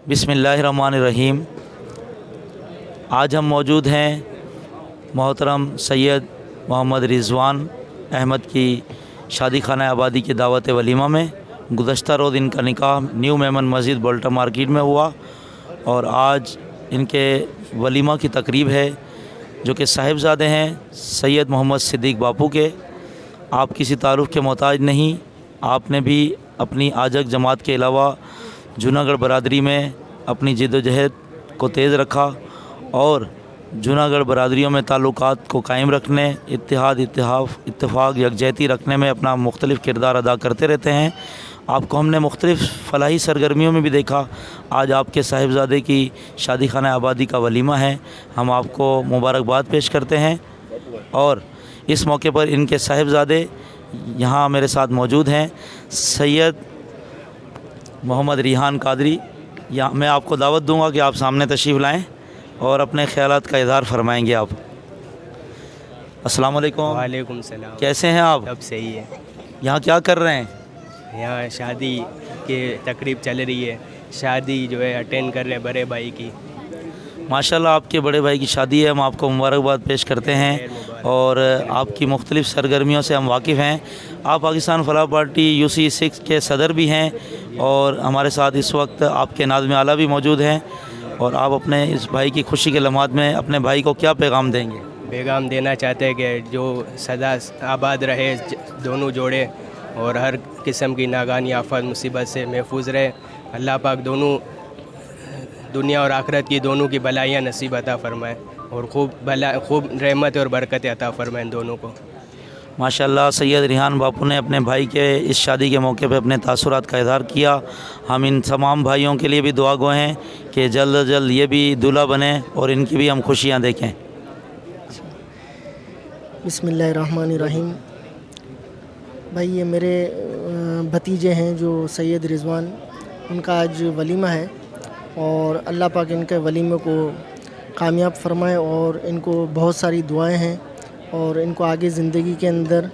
बिस्मिल्लाहिर्रहमानिर्रहीम। आज हम मौजूद हैं मोहतरम सैयद मोहम्मद रिज़वान अहमद की शादी खाना आबादी की दावत वलीमा में। गुज़श्ता रोज़ इनका निकाह न्यू मेमन मस्जिद बोल्टा मार्केट में हुआ और आज इनके वलीमा की तकरीब है जो कि साहिबज़ादे हैं सैयद मोहम्मद सिद्दीक़ बापू के। आप किसी तारुफ़ के मोहताज नहीं। आपने भी अपनी आजक जमात के अलावा जूनागढ़ बरादरी में अपनी जिद्दोजहद को तेज़ रखा और जूनागढ़ बरादरियों में ताल्लुकात को कायम रखने, इत्तेफाक यकजहती रखने में अपना मुख्तलिफ़ किरदार अदा करते रहते हैं। आपको हमने मुख्तलिफ़ फ़लाही सरगर्मियों में भी देखा। आज आपके साहिबज़ादे की शादी खाना आबादी का वलीमा है। हम आपको मुबारकबाद पेश करते हैं और इस मौके पर इनके साहिबज़ादे यहाँ मेरे साथ मौजूद हैं। सैयद मोहम्मद रिहान कादरी, या मैं आपको दावत दूंगा कि आप सामने तशरीफ़ लाएं और अपने ख़यालात का इज़हार फरमाएंगे आप। अस्सलाम वालेकुम। वालेकुम सलाम। कैसे हैं आप? सब सही है। यहाँ क्या कर रहे हैं? यहाँ शादी के तकरीब चल रही है। शादी जो है अटेंड कर रहे हैं बड़े भाई की। माशाल्लाह आपके बड़े भाई की शादी है। हम आपको मुबारकबाद पेश करते हैं और आपकी मुख्तलिफ़ सरगर्मियों से हम वाकिफ़ हैं। आप पाकिस्तान फलाह पार्टी UC6 के सदर भी हैं और हमारे साथ इस वक्त आपके नाज़िम आला भी मौजूद हैं और आप अपने इस भाई की खुशी के लम्हात में अपने भाई को क्या पैगाम देंगे? पैगाम देना चाहते हैं कि जो सदा आबाद रहे दोनों जोड़े और हर किस्म की नागानी आफत मुसीबत से महफूज रहे। अल्लाह पाक दोनों दुनिया और आखिरत की दोनों की भलाइयाँ नसीब अता फ़रमाए और खूब रहमत और बरकत अता फ़रमाए दोनों को। माशाल्लाह सैयद रिहान बापू ने अपने भाई के इस शादी के मौके पर अपने तासुरात का इज़हार किया। हम इन तमाम भाइयों के लिए भी दुआ गो हैं कि जल्द अज जल्द ये भी दूल्हा बने और इनकी भी हम खुशियाँ देखें। बिस्मिल्लाहिर्रहमानिर्रहीम। भाई ये मेरे भतीजे हैं जो सैयद रिज़वान, उनका आज वलीमा है और अल्लाह पाक इनके वलीमे को कामयाब फरमाए और इनको बहुत सारी दुआएं हैं और इनको आगे ज़िंदगी के अंदर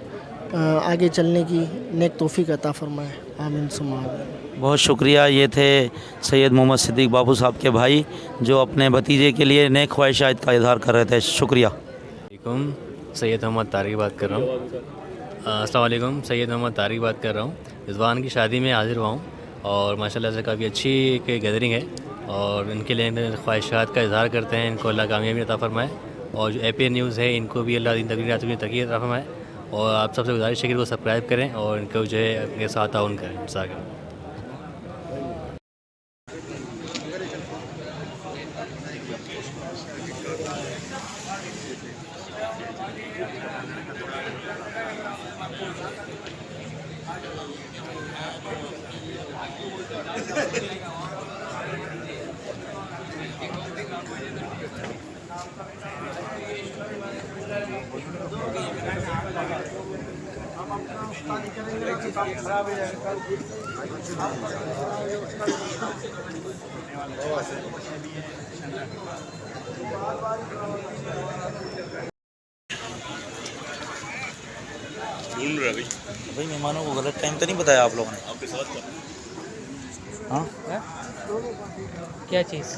आगे चलने की नेक तौफीक अता फरमाए। आमीन सुम्मा आमीन। बहुत शुक्रिया। ये थे सैयद मोहम्मद सिद्दीक़ बापू साहब के भाई जो अपने भतीजे के लिए नेक ख्वाहिशात का इज़हार कर रहे थे। शुक्रिया। सैयद मोहम्मद तारिक बात कर रहा हूँ। अस्सलाम वालेकुम। सैयद मोहम्मद तारिक बात कर रहा हूँ। रिज़वान की शादी में हाज़िर हुआ हूँ और माशाल्लाह से काफ़ी अच्छी एक गैदरिंग है और इनके लिए ख्वाहिशात का इज़हार करते हैं। इनको अल्लाह कामयाबी अता फ़रमाए और जो AP न्यूज़ है इनको भी अल्लाह तकी अता फ़रमाए और आप सबसे गुजारिश है कि इनको सब्सक्राइब करें और इनको जो है अपने साथ ताउन करें। सागर भाई मेहमानों को गलत टाइम तो नहीं बताया आप लोगों ने? आपके साथ हाँ क्या चीज़?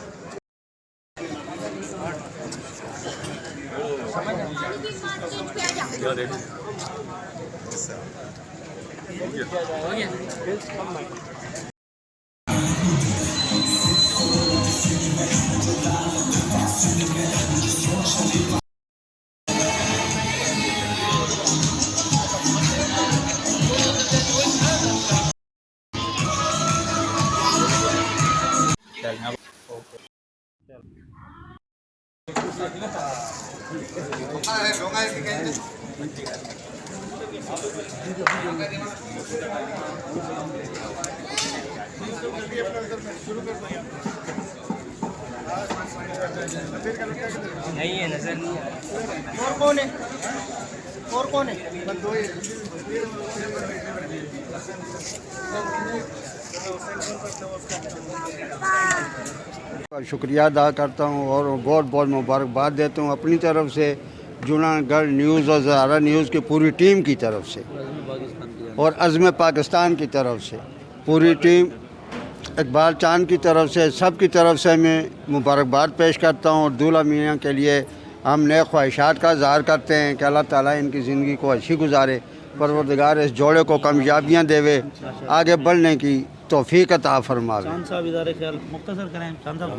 नहीं है, नज़र नहीं आ रहा। और कौन है? और कौन है? शुक्रिया अदा करता हूँ और बहुत बहुत मुबारकबाद देता हूँ अपनी तरफ से, जूनागढ़ न्यूज़ और ज़ारा न्यूज़ की पूरी टीम की तरफ से और अज़्म पाकिस्तान की तरफ से पूरी टीम इकबाल चांद की तरफ से, सब की तरफ से मैं मुबारकबाद पेश करता हूँ। और दूल्हा मियाँ के लिए हम नए ख्वाहिशात का इज़हार करते हैं कि अल्लाह ताला इनकी ज़िंदगी को अच्छी गुजारे, परवरदिगार इस जोड़े को कामयाबियाँ देवे, आगे बढ़ने की तौफीक अता फरमावे। चांद साहब इदारे ख्याल मुख्तसर करें। चांद साहब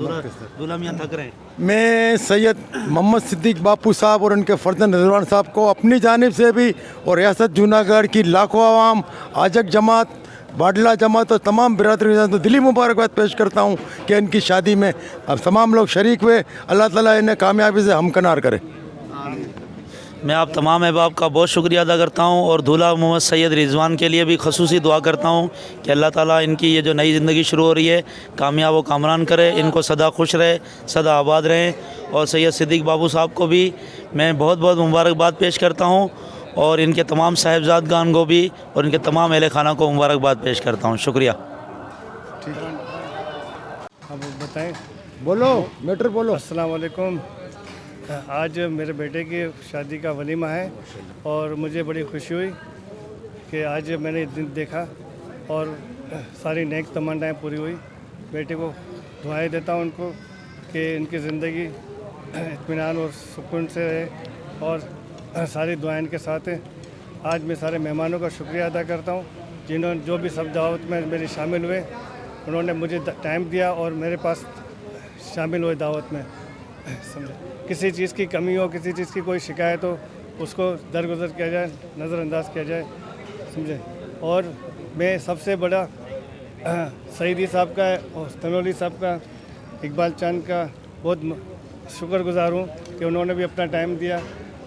दूल्हा मियाँ थक रहे हैं। मैं सैयद मोहम्मद सिद्दीक बापू साहब और उनके फर्जंद रिजवान साहब को अपनी जानिब से भी और रियासत जूनागढ़ की लाखों आवाम, आजक जमात, बाडला जमात और तमाम बिरादरी तो दिली मुबारकबाद पेश करता हूँ कि इनकी शादी में अब तमाम लोग शरीक हुए। अल्लाह ताला इन्हें कामयाबी से हमकनार करे। मैं आप तमाम अहबाब का बहुत शुक्रिया अदा करता हूँ और दूल्हा मोहम्मद सैयद रिजवान के लिए भी खसूसी दुआ करता हूँ कि अल्लाह ताला इनकी ये जो नई ज़िंदगी शुरू हो रही है कामयाब व कामरान करे, इनको सदा खुश रहे, सदा आबाद रहें। और सैयद सिद्दीक बाबू साहब को भी मैं बहुत बहुत मुबारकबाद पेश करता हूँ और इनके तमाम साहिबजादगान को भी और इनके तमाम अहले खाना को मुबारकबाद पेश करता हूँ। शुक्रिया। अब बताएं। बोलो मैटर बोलो। अस्सलाम वालेकुम। आज मेरे बेटे की शादी का वलीमा है और मुझे बड़ी खुशी हुई कि आज मैंने दिन देखा और सारी नेक तमन्नाएं पूरी हुई। बेटे को दुआएं देता हूं उनको कि इनकी ज़िंदगी इत्मीनान और सुकून से रहे और सारी दुआएं इनके साथ हैं। आज मैं सारे मेहमानों का शुक्रिया अदा करता हूं जिन्होंने जो भी सब दावत में मेरी शामिल हुए, उन्होंने मुझे टाइम दिया और मेरे पास शामिल हुए दावत में। समझे, किसी चीज़ की कमी हो, किसी चीज़ की कोई शिकायत हो, उसको दरगुजर किया जाए, नज़रअंदाज किया जाए। समझे। और मैं सबसे बड़ा सईदी साहब का और तनोली साहब का, इकबाल चांद का बहुत शुक्रगुजार हूँ कि उन्होंने भी अपना टाइम दिया।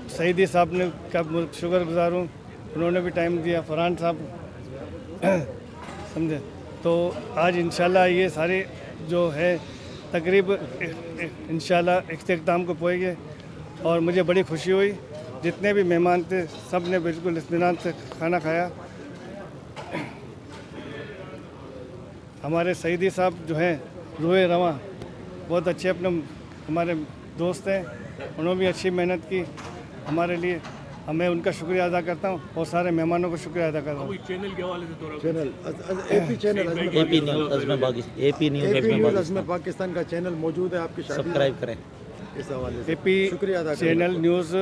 सईदी साहब ने का शुक्रगुजार हूँ, उन्होंने भी टाइम दिया। फरहान साहब समझे। तो आज इंशाल्लाह ये सारे जो है तकरीब इंशाल्लाह इख्तिताम को पहुँचेंगे और मुझे बड़ी खुशी हुई। जितने भी मेहमान थे सब ने बिल्कुल इत्मीनान से खाना खाया। हमारे सईदी साहब जो हैं रूहे रवा, बहुत अच्छे अपने हमारे दोस्त हैं, उन्होंने भी अच्छी मेहनत की हमारे लिए। मैं उनका शुक्रिया अदा करता हूँ और सारे मेहमानों को शुक्रिया अदा करता हूँ। Channel AP news Ajmer Pakistan का चैनल मौजूद है, आपकी शादी सब्सक्राइब करें। इस हवाले से एपी शुक्रिया अदा चैनल न्यूज़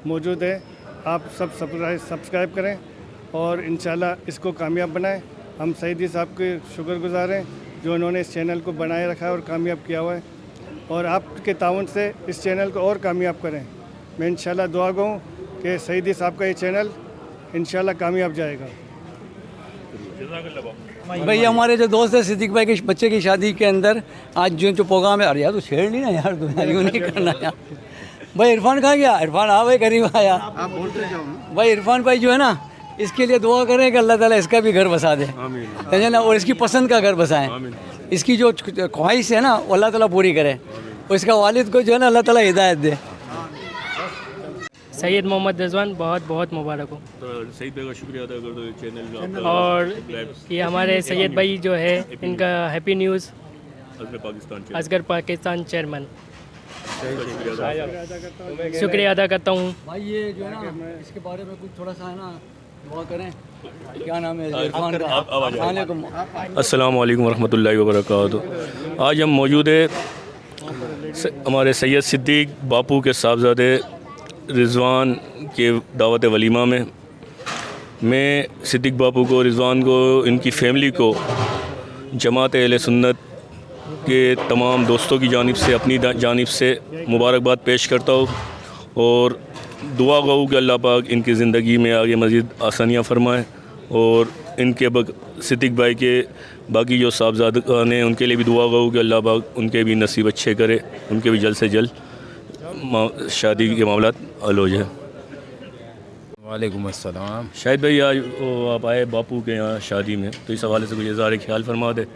मौजूद है, आप सब सब्सक्राइब करें और इंशाल्लाह इसको कामयाब बनाएं। हम सईदी साहब के शुक्रगुजार हैं जो उन्होंने इस चैनल को बनाए रखा है और कामयाब किया हुआ है और आपके ताउन से इस चैनल को और कामयाब करें। मैं इंशाल्लाह दुआ गो कि सईदी साहब का ये चैनल इंशाल्लाह कामयाब जाएगा। भाई हमारे जो दोस्त है सिद्दीक भाई के बच्चे की शादी के अंदर आज जो प्रोग्राम है, अरे यार तो छेड़ नहीं ना यार, यूँ नहीं करना यार। भाई इरफान कहाँ गया? इरफान आ भाई करीब आया। भाई इरफान भाई जो है ना, इसके लिए दुआ करें कि अल्लाह ताला इसका भी घर बसा दे, समझे ना, और इसकी पसंद का घर बसाएं। इसकी जो ख्वाहिश है ना वो अल्लाह ताला पूरी करे और इसका वालिद को जो है ना अल्लाह ताला हिदायत दे। सैयद मोहम्मद रिजवान बहुत बहुत मुबारक हो। सईद भाई का शुक्रिया अदा कर दो चैनल का। और ये हमारे सैयद भाई जो है इनका हैप्पी न्यूज़ असगर पाकिस्तान चेयरमैन, शुक्रिया अदा करता हूँ। भाई ये जो है ना इसके बारे में कुछ थोड़ा सा है ना दुआ करें। क्या नाम है इरफान का? अस्सलाम वालेकुम रहमतुल्लाहि व बरकातहू। आज हम मौजूद है हमारे सैयद सिद्दीक बापू के साहबजादे रिजवान के दावत वलीमा में। मैं सिद्दीक बापू को, रिजवान को, इनकी फ़ैमिली को जमात अहले सुन्नत के तमाम दोस्तों की जानिब से, अपनी जानिब से मुबारकबाद पेश करता हूँ और दुआ गो कि अल्लाह पाक इनकी ज़िंदगी में आगे मज़ीद आसानियाँ फरमाएँ और इनके सिद्दीक भाई के बाकी जो साहबजादान हैं उनके लिए भी दुआ गो कि अल्लाह पाक उनके भी नसीब अच्छे करे, उनके भी जल्द से जल्द शादी के मामलात हल हो जाए। वालेकुम अस्सलाम। शाहिद भाई आज आप आए बापू के यहाँ शादी में, तो इस हवाले से कुछ इज़हार ख्याल फरमा दे।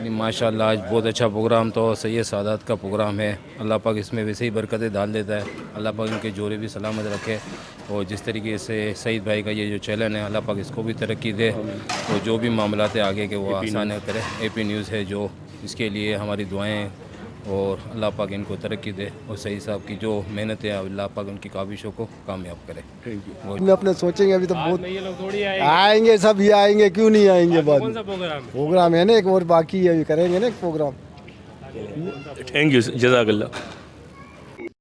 माशाल्लाह आज बहुत अच्छा प्रोग्राम, तो सैयद सादात का प्रोग्राम है। अल्लाह पाक इसमें वैसे ही बरकतें डाल देता है। अल्लाह पाक इनके जोड़े भी सलामत रखे और जिस तरीके से सईद भाई का ये जो चैनल है अल्लाह पाक इसको भी तरक्की दे और जो भी मामलात आगे के वो आसान करे। एपी न्यूज़ है जो, इसके लिए हमारी दुआएँ और अल्लाह पाक इनको तरक्की दे और सईद साहब की जो मेहनत है अल्लाह पाक उनकी काविशों को कामयाब करे। Thank you. में अपने सोचेंगे अभी तो बहुत ये लोग थोड़ी आएंगे, सब ये आएंगे, क्यों नहीं आएंगे। बाद कौन सा प्रोग्राम है? प्रोग्राम है ना एक और बाकी है, अभी करेंगे ना एक प्रोग्राम। थैंक यू, जज़ाकल्लाह।